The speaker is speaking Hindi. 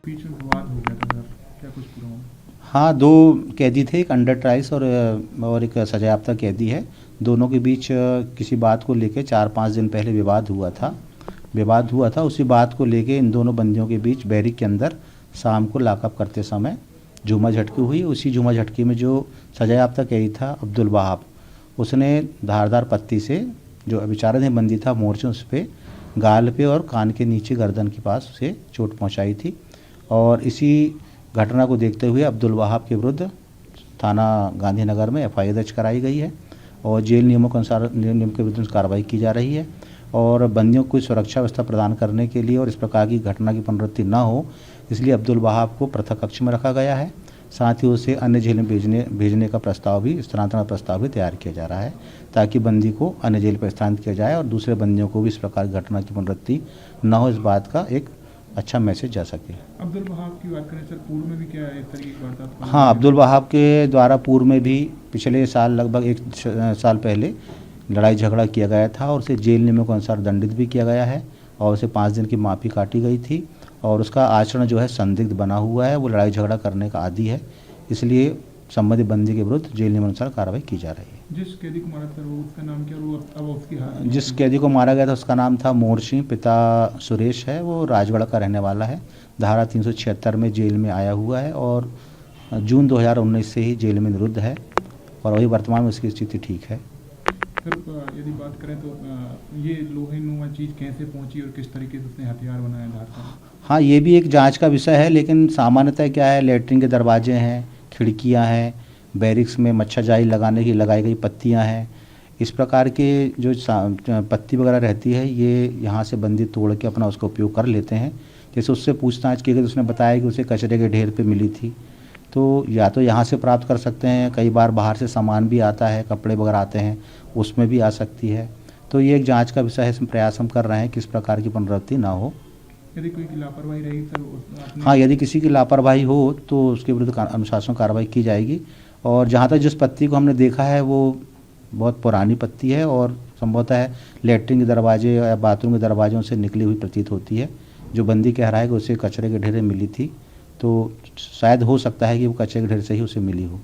बीच में विवाद हो गया था सर, क्या कुछ पूरा हुआ? हाँ, दो कैदी थे, एक अंडर ट्रायल्स और एक सजायाफ्ता कैदी है। दोनों के बीच किसी बात को लेके 4-5 दिन पहले विवाद हुआ था। उसी बात को लेके इन दोनों बंदियों के बीच बैरिक के अंदर शाम को लॉकअप करते समय झूमा झटकी हुई। उसी झूमा झटकी में जो सजायाफ्ता कैदी था अब्दुल वहाब, उसने धारदार पत्ती से जो विचाराधीन बंदी था मोर्चे, उस पर गाल पे और कान के नीचे गर्दन के पास उसे चोट पहुंचाई थी। और इसी घटना को देखते हुए अब्दुल वहाब के विरुद्ध थाना गांधीनगर में एफआईआर दर्ज कराई गई है और जेल नियमों के अनुसार नियम के विरुद्ध कार्रवाई की जा रही है। और बंदियों को सुरक्षा व्यवस्था प्रदान करने के लिए और इस प्रकार की घटना की पुनरावृत्ति न हो, इसलिए अब्दुल वहाब को पृथक कक्ष में रखा गया है। साथ ही उसे अन्य जेल में भेजने का प्रस्ताव भी, स्थानांतरण प्रस्ताव भी तैयार किया जा रहा है, ताकि बंदी को अन्य जेल पर स्थानांतरित किया जाए और दूसरे बंदियों को भी इस प्रकार की घटना की पुनरावृत्ति न हो, इस बात का एक अच्छा मैसेज जा सके। अब्दुल वहाब की बात करें सर, पूर्व में भी क्या इस तरीके की वारदात? हाँ, अब्दुल वहाब के द्वारा पूर्व में भी पिछले साल लगभग 1 साल पहले लड़ाई झगड़ा किया गया था और उसे जेल नियमों के अनुसार दंडित भी किया गया है और उसे 5 दिन की माफ़ी काटी गई थी। और उसका आचरण जो है संदिग्ध बना हुआ है, वो लड़ाई झगड़ा करने का आदी है, इसलिए संबंधित बंदी के विरुद्ध जेल नियम अनुसार कार्रवाई की जा रही है। जिस कैदी को मारा था वो, उसका नाम क्या, वो अब उसकी हालत? जिस कैदी को मारा गया था उसका नाम था मोर सिंह, पिता सुरेश है, वो राजगढ़ का रहने वाला है। धारा 376 में जेल में आया हुआ है और जून 2019 से ही जेल में निरुद्ध है और वही वर्तमान में उसकी स्थिति ठीक है। सर यदि बात करें तो ये लोहेनुमा चीज़ कैसे पहुंची और किस तरीके से उसने हथियार बनाया धार का? हाँ, ये भी एक जांच का विषय है, लेकिन सामान्यतः क्या है, लेटरिन के दरवाजे हैं, खिड़कियां हैं, बैरिक्स में मच्छरजाली लगाई गई पत्तियां हैं, इस प्रकार के जो पत्ती वगैरह रहती है, ये यहाँ से बंदी तोड़ के अपना उसका उपयोग कर लेते हैं। जैसे उससे पूछताछ की गई तो उसने बताया कि उसे कचरे के ढेर पे मिली थी, तो या तो यहाँ से प्राप्त कर सकते हैं, कई बार बाहर से सामान भी आता है, कपड़े वगैरह आते हैं, उसमें भी आ सकती है। तो ये एक जांच का विषय है, इसमें प्रयास हम कर रहे हैं कि इस प्रकार की पुनरावृत्ति ना हो। यदि कोई की लापरवाही रही सर? हाँ, यदि किसी की लापरवाही हो तो उसके विरुद्ध अनुशासन कार्रवाई की जाएगी। और जहाँ तक जिस पत्ती को हमने देखा है वो बहुत पुरानी पत्ती है और संभवतः है लेटरिन के दरवाजे या बाथरूम के दरवाज़ों से निकली हुई प्रतीत होती है। जो बंदी कह रहा है कि उसे कचरे के ढेर मिली थी, तो शायद हो सकता है कि वो कचरे के ढेर से ही उसे मिली हो।